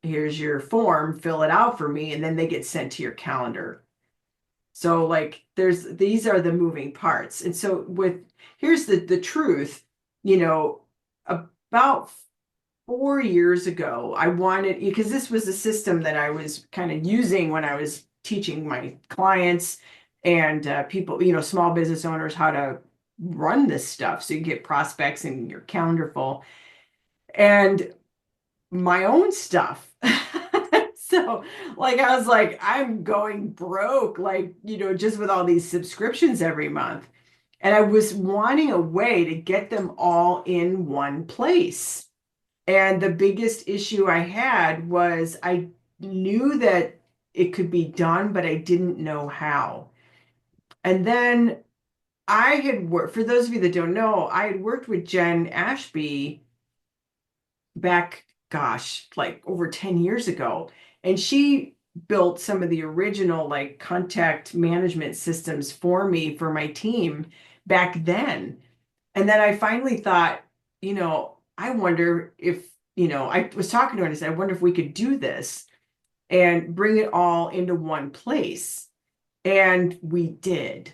Here's your form, fill it out for me, and then they get sent to your calendar. So like these are the moving parts. And so here's the truth, about 4 years ago, I wanted, because this was a system that I was kind of using when I was teaching my clients and people, small business owners, how to run this stuff so you get prospects and your calendar full, and my own stuff. So like I was like, I'm going broke, like, just with all these subscriptions every month. And I was wanting a way to get them all in one place. And the biggest issue I had was I knew that it could be done, but I didn't know how. And then I had worked, for those of you that don't know, I had worked with Jen Ashby back, gosh, like over 10 years ago. And she built some of the original like contact management systems for me, for my team back then. And then I finally thought, I wonder if, I was talking to her and I said, I wonder if we could do this and bring it all into one place. And we did.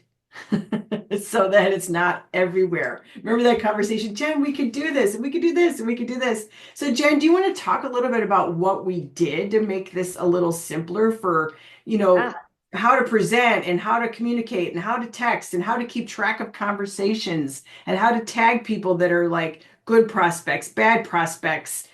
So that it's not everywhere. Remember that conversation, Jen, we could do this, and we could do this, and we could do this. So Jen, do you want to talk a little bit about what we did to make this a little simpler for, Yeah. how to present and how to communicate and how to text and how to keep track of conversations and how to tag people that are like good prospects, bad prospects,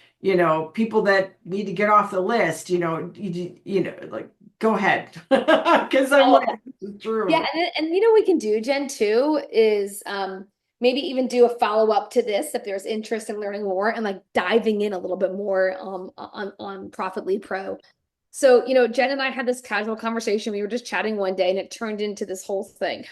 people that need to get off the list, like go ahead. Because I'm Oh, like, this is yeah, true. and we can do, Jen, too, is maybe even do a follow-up to this if there's interest in learning more and like diving in a little bit more on Profit Lead Pro. So, Jen and I had this casual conversation. We were just chatting one day and it turned into this whole thing.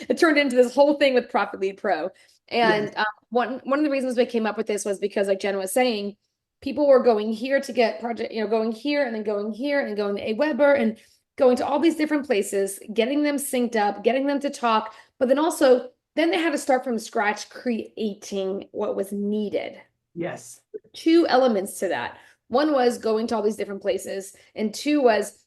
It turned into this whole thing with Profit Lead Pro. Yes. And one of the reasons we came up with this was because, like Jen was saying, people were going here to get project, going here and then going here and going to Aweber and going to all these different places, getting them synced up, getting them to talk, but then also then they had to start from scratch creating what was needed. Yes. Two elements to that. One was going to all these different places, and two was,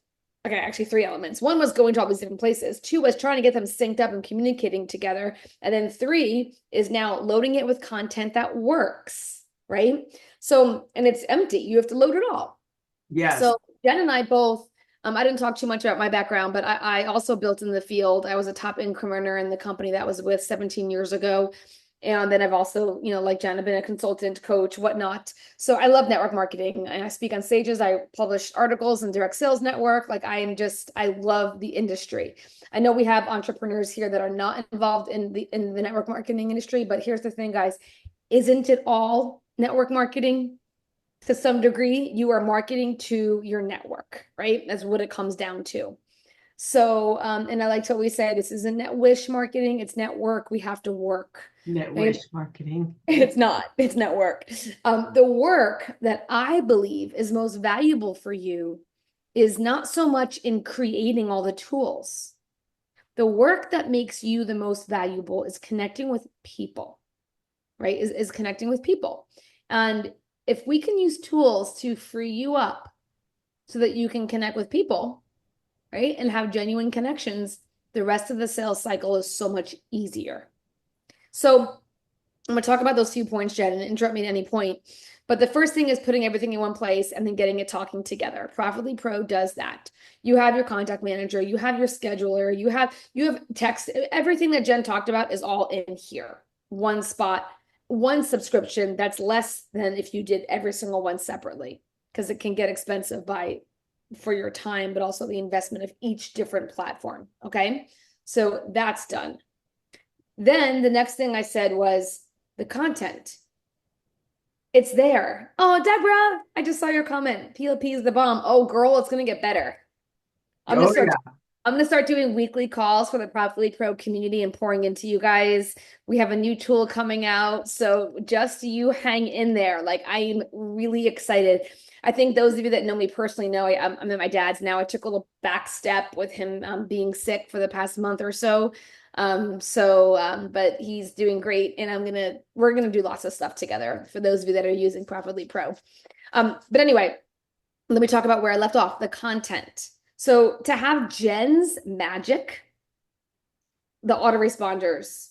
okay, actually three elements. One was going to all these different places. Two was trying to get them synced up and communicating together. And then three is now loading it with content that works, right? So, and it's empty. You have to load it all. Yes. So Jen and I both, I didn't talk too much about my background, but I also built in the field. I was a top incrementer in the company that I was with 17 years ago. And then I've also, like Jen, I've been a consultant, coach, whatnot. So I love network marketing and I speak on stages. I publish articles in Direct Sales Network. Like I love the industry. I know we have entrepreneurs here that are not involved in the network marketing industry, but here's the thing, guys. Isn't it all network marketing? To some degree, you are marketing to your network, right? That's what it comes down to. So, and I like to always say this isn't net wish marketing, it's network. We have to work, Net right? wish marketing. It's not work. The work that I believe is most valuable for you is not so much in creating all the tools. The work that makes you the most valuable is connecting with people, right? Is connecting with people. And if we can use tools to free you up so that you can connect with people, right? And have genuine connections, the rest of the sales cycle is so much easier. So I'm going to talk about those few points, Jen, and interrupt me at any point. But the first thing is putting everything in one place and then getting it talking together. Profitly Pro does that. You have your contact manager, you have your scheduler, you have text. Everything that Jen talked about is all in here. One spot, one subscription. That's less than if you did every single one separately, because it can get expensive for your time, but also the investment of each different platform. Okay. So that's done. Then the next thing I said was the content. It's there. Oh, Deborah, I just saw your comment. PLP is the bomb. Oh, girl, it's gonna get better. I'm gonna Oh start. yeah. I'm gonna start doing weekly calls for the Profitly Pro community and pouring into you guys. We have a new tool coming out, so just you hang in there. Like I'm really excited. I think those of you that know me personally know I'm at my dad's now. I took a little back step with him being sick for the past month or so. But he's doing great, and we're gonna do lots of stuff together for those of you that are using Profitly Pro. But anyway, let me talk about where I left off, the content. So to have Jen's magic, the autoresponders,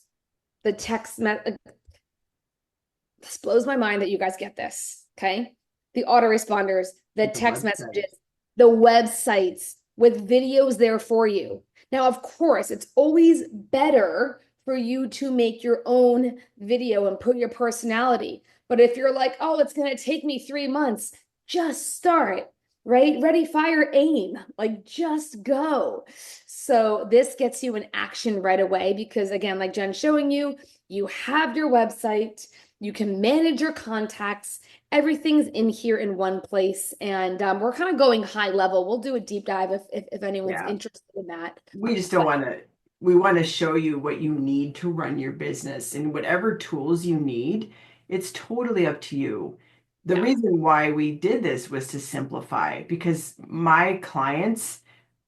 the text, this blows my mind that you guys get this, okay? The autoresponders, the The text website. messages, the websites with videos there for you. Now, of course, it's always better for you to make your own video and put your personality. But if you're like, oh, it's going to take me 3 months, just start, right? Ready, fire, aim. Like, just go. So this gets you in action right away because, again, like Jen's showing you, you have your website, you can manage your contacts. Everything's in here in one place, and we're kind of going high level. We'll do a deep dive if anyone's Yeah. interested in that. We just don't But want to, we want to show you what you need to run your business and whatever tools you need, it's totally up to you. The yeah, reason why we did this was to simplify because my clients,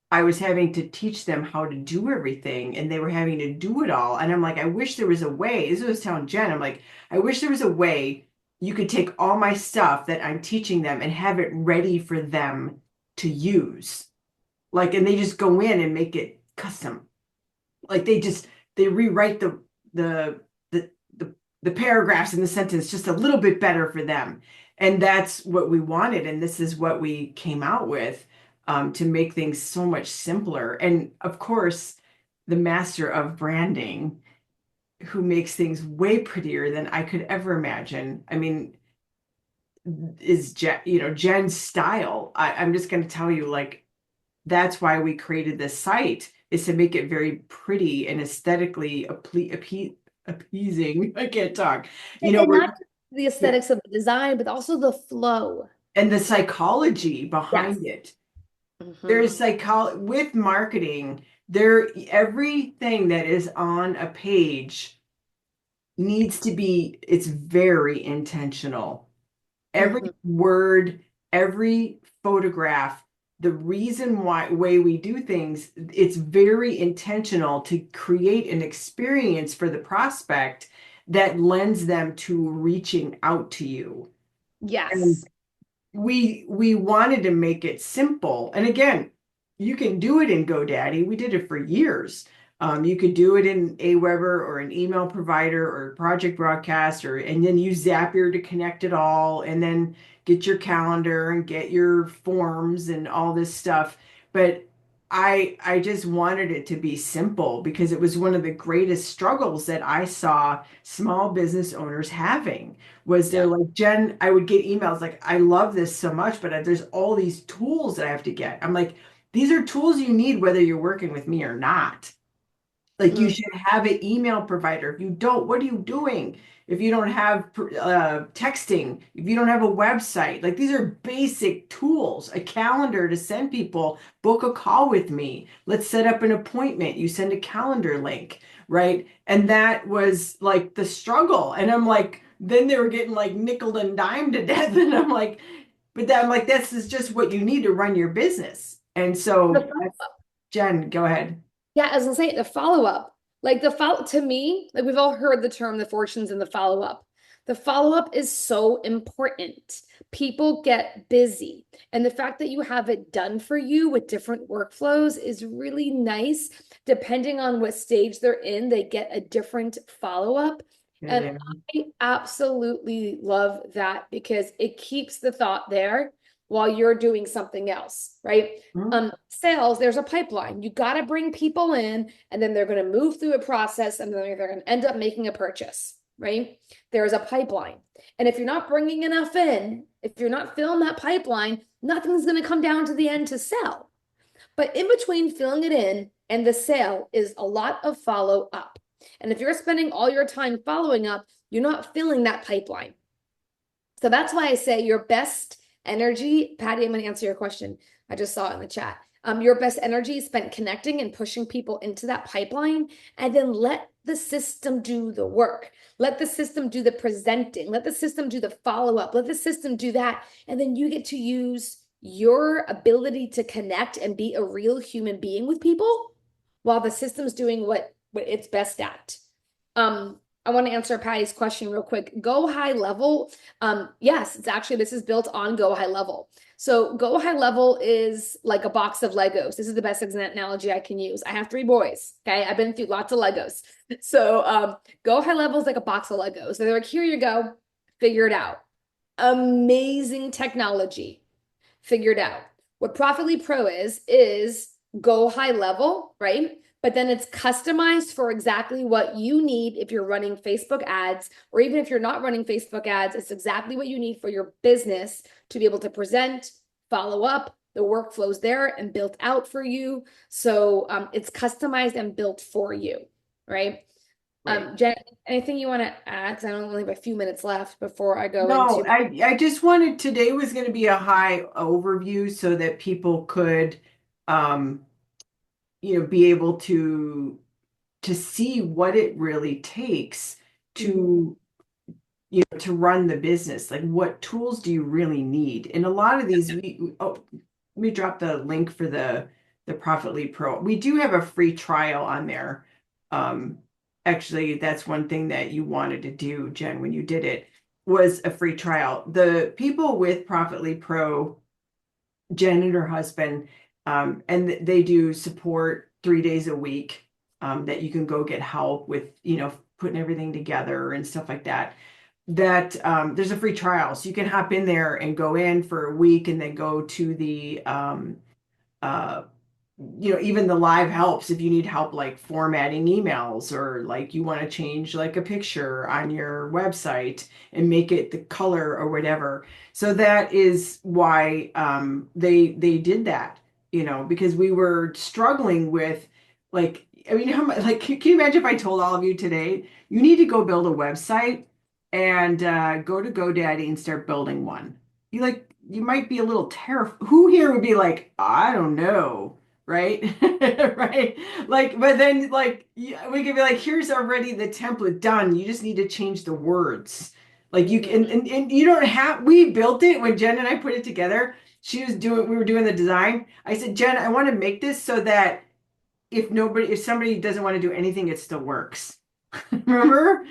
I was having to teach them how to do everything and they were having to do it all. And I'm like, I wish there was a way. This was telling Jen, I'm like, I wish there was a way you could take all my stuff that I'm teaching them and have it ready for them to use. Like, and they just go in and make it custom. Like they rewrite the the paragraphs in the sentence just a little bit better for them. And that's what we wanted. And this is what we came out with to make things so much simpler. And of course, the master of branding who makes things way prettier than I could ever imagine. I mean, is Jen's style. I'm just going to tell you, like, that's why we created this site is to make it very pretty and aesthetically appeasing. I can't talk. You know, And we're not just the yeah, aesthetics of the design, but also the flow. and the psychology Yes. behind it. Hmm. There's with marketing, there everything that is on a page needs to be, it's very intentional. Every Hmm. word, every photograph, the reason why way we do things, it's very intentional to create an experience for the prospect that lends them to reaching out to you. And Yes. we wanted to make it simple. And again, you can do it in GoDaddy. We did it for years. You could do it in Aweber or an email provider or Project Broadcast, or and then use Zapier to connect it all, and then get your calendar and get your forms and all this stuff. But I just wanted it to be simple because it was one of the greatest struggles that I saw small business owners having was they're Yeah. like, Jen, I would get emails like, I love this so much, but there's all these tools that I have to get. I'm like, these are tools you need whether you're working with me or not. Like you Mm. should have an email provider. If you don't, what are you doing? If you don't have texting, if you don't have a website, like these are basic tools, a calendar to send people, book a call with me. Let's set up an appointment. You send a calendar link, right? And that was like the struggle. And I'm like, then they were getting like nickel and dime to death. And I'm like, but then I'm like, this is just what you need to run your business. And The so that's follow-up. Jen, go ahead. Yeah, as I say, the follow-up. Like the follow to me, like we've all heard the term the fortunes in the follow-up. The follow-up is so important. People get busy. And the fact that you have it done for you with different workflows is really nice. Depending on what stage they're in, they get a different follow-up. It And is. I absolutely love that because it keeps the thought there while you're doing something else, right? Sales, there's a pipeline. You got to bring people in, and then they're going to move through a process, and then they're going to end up making a purchase, right? There's a pipeline. And if you're not bringing enough in, if you're not filling that pipeline, nothing's going to come down to the end to sell. But in between filling it in and the sale is a lot of follow up. And if you're spending all your time following up, you're not filling that pipeline. So that's why I say your best energy, Patty, I'm going to answer your question. I just saw it in the chat. Your best energy is spent connecting and pushing people into that pipeline, and then let the system do the work. Let the system do the presenting. Let the system do the follow up. Let the system do that. And then you get to use your ability to connect and be a real human being with people while the system's doing what it's best at. I want to answer Patty's question real quick. Go high level. Yes, it's actually, this is built on Go High Level. So Go High Level is like a box of Legos. This is the best analogy I can use. I have three boys. Okay. I've been through lots of Legos. So Go High Level is like a box of Legos. So they're like, here you go, figure it out. Amazing technology, figured out. What Profitly Pro is go high level, right? But then it's customized for exactly what you need if you're running Facebook ads, or even if you're not running Facebook ads, it's exactly what you need for your business to be able to present, follow up. The workflow's there and built out for you. So it's customized and built for you, right? Right. Jen, anything you want to add? Because I only have a few minutes left before I go No, into. I just wanted today was going to be a high overview so that people could um be able to see what it really takes Mhm. to to run the business. Like what tools do you really need? And a lot of these oh, let me drop the link for the Profit Lead Pro. We do have a free trial on there. Um Actually, that's one thing that you wanted to do, Jen, when you did it was a free trial. The people with Profit Lead Pro, Jen and her husband, and they do support 3 days a week, that you can go get help with, putting everything together and stuff like that. That there's a free trial. So you can hop in there and go in for a week and then go to the uh, even the live helps if you need help like formatting emails or like you want to change like a picture on your website and make it the color or whatever. So that is why they did that, because we were struggling with Like, I mean, how much, like, can you imagine if I told all of you today, you need to go build a website and go to GoDaddy and start building one? You like, you might be a little terrified. Who here would be like, I don't know, right? Right? Like, but then, like, we could be like, here's already the template done. You just need to change the words. Like, you can, Mhm. and you don't have, we built it when Jen and I put it together. We were doing the design. I said, Jen, I want to make this so that if somebody doesn't want to do anything, it still works. Remember?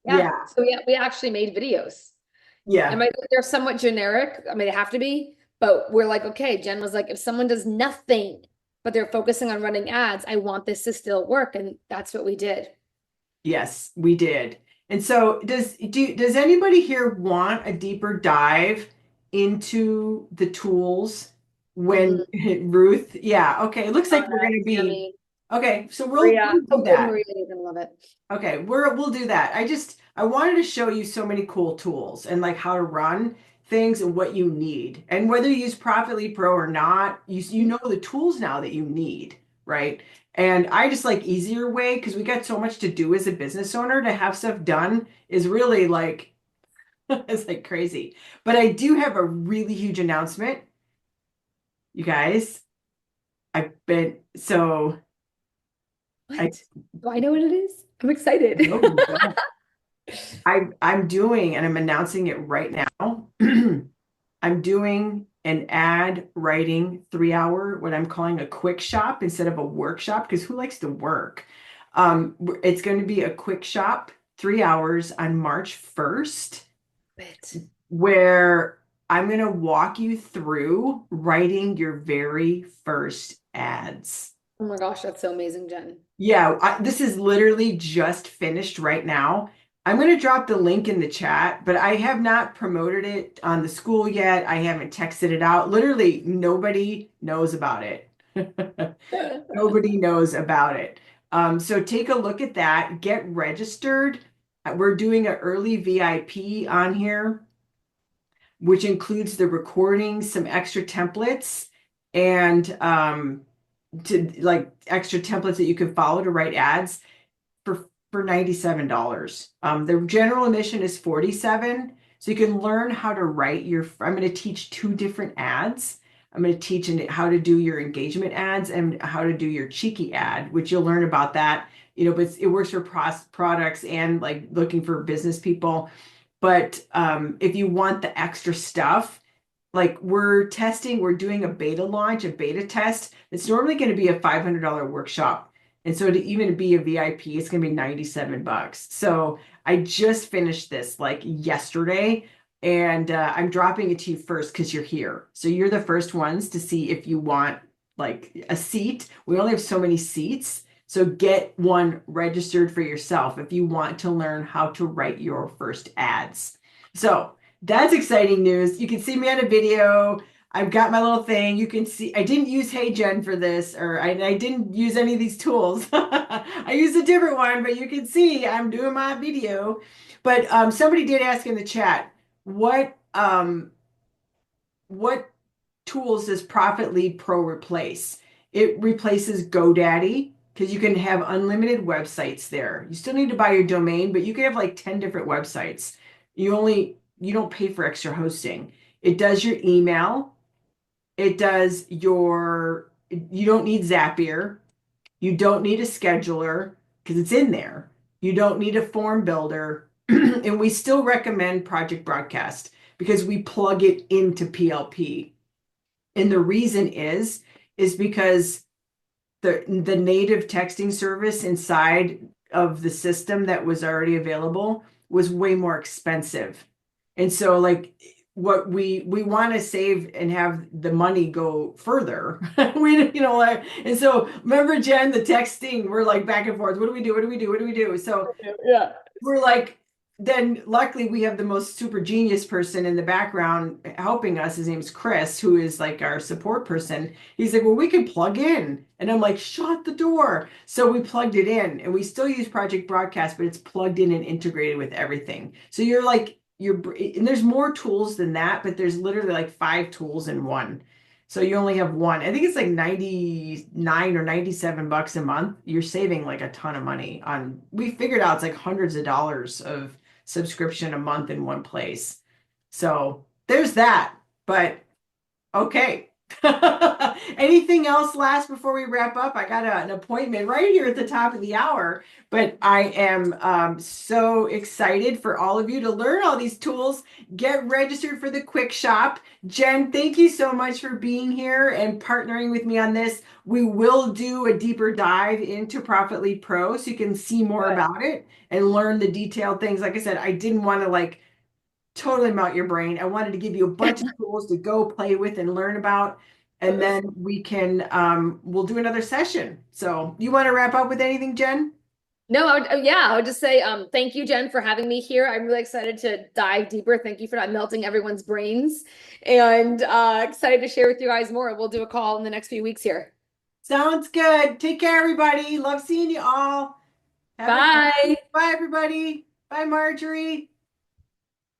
Yeah. Yeah. So yeah, we actually made videos. Yeah. And they're somewhat generic. I mean, they have to be, but we're like, okay, Jen was like, if someone does nothing, but they're focusing on running ads, I want this to still work. And that's what we did. Yes, we did. And so does anybody here want a deeper dive into the tools when Mhm. Ruth? Yeah, okay. It looks Oh, like we're gonna that's be yummy. okay, so Maria, we'll do hopefully that. Maria is gonna love it. Okay, we'll do that. I wanted to show you so many cool tools and like how to run things and what you need. And whether you use Profitly Pro or not, you know the tools now that you need, right? And I just like easier way because we got so much to do as a business owner to have stuff done is really like it's like crazy. But I do have a really huge announcement, you guys. I've been so I What? Do I know what it is? I'm excited. no, you don't. I'm doing and I'm announcing it right now. I'm doing an ad writing 3 hour, what I'm calling a quick shop instead of a workshop, because who likes to work? It's going to be a quick shop, 3 hours on March 1st, It. where I'm going to walk you through writing your very first ads. Oh my gosh, that's so amazing, Jen. Yeah, this is literally just finished right now. I'm going to drop the link in the chat, but I have not promoted it on the school yet. I haven't texted it out. Literally, nobody knows about it. Nobody knows about it. So take a look at that. Get registered. We're doing an early VIP on here, which includes the recording, some extra templates, and to like extra templates that you can follow to write ads for $97. The general admission is 47. So you can learn how to write I'm going to teach two different ads. I'm going to teach how to do your engagement ads and how to do your cheeky ad, which you'll learn about that. But it works for products and like looking for business people. But if you want the extra stuff, like we're doing a beta launch, a beta test. It's normally going to be a $500 workshop. And so to even be a VIP, it's going to be 97 bucks. So I just finished this like yesterday and I'm dropping it to you first because you're here. So you're the first ones to see if you want like a seat. We only have so many seats. So get one registered for yourself if you want to learn how to write your first ads. So that's exciting news. You can see me on a video. I've got my little thing. You can see I didn't use Hey Gen for this, or I didn't use any of these tools. I used a different one, but you can see I'm doing my video. But somebody did ask in the chat, what tools does Profit Lead Pro replace? It replaces GoDaddy because you can have unlimited websites there. You still need to buy your domain, but you can have like 10 different websites. You don't pay for extra hosting. It does your email. It does you don't need Zapier. You don't need a scheduler because it's in there. You don't need a form builder. And we still recommend Project Broadcast because we plug it into PLP. And the reason is because the native texting service inside of the system that was already available was way more expensive. And so like what we want to save and have the money go further. Like, and so remember Jen, the texting, we're like back and forth. What do we do? What do we do? What do we do? So Yeah. we're like, then luckily we have the most super genius person in the background helping us. His name's Chris, who is like our support person. He's like, well, we can plug in. And I'm like, shut the door. So we plugged it in and we still use Project Broadcast, but it's plugged in and integrated with everything. So and there's more tools than that, but there's literally like 5 tools in one. So you only have one. I think it's like 99 or 97 bucks a month. You're saving like a ton of money on, we figured out it's like hundreds of dollars of subscription a month in one place. So there's that. But okay. Anything else last before we wrap up? I got an appointment right here at the top of the hour, but I am so excited for all of you to learn all these tools. Get registered for the quick shop. Jen, thank you so much for being here and partnering with me on this. We will do a deeper dive into Profit Lead Pro so you can see more Good. about it and learn the detailed things. Like I said, I didn't want to like totally melt your brain. I wanted to give you a bunch of tools to go play with and learn about, and then we can we'll do another session. So you want to wrap up with anything, Jen? No, yeah, I would just say thank you, Jen, for having me here. I'm really excited to dive deeper. Thank you for not melting everyone's brains, and excited to share with you guys more. We'll do a call in the next few weeks here. Sounds good. Take care, everybody. Love seeing you all. Have a Bye. bye, everybody. Bye, Marjorie.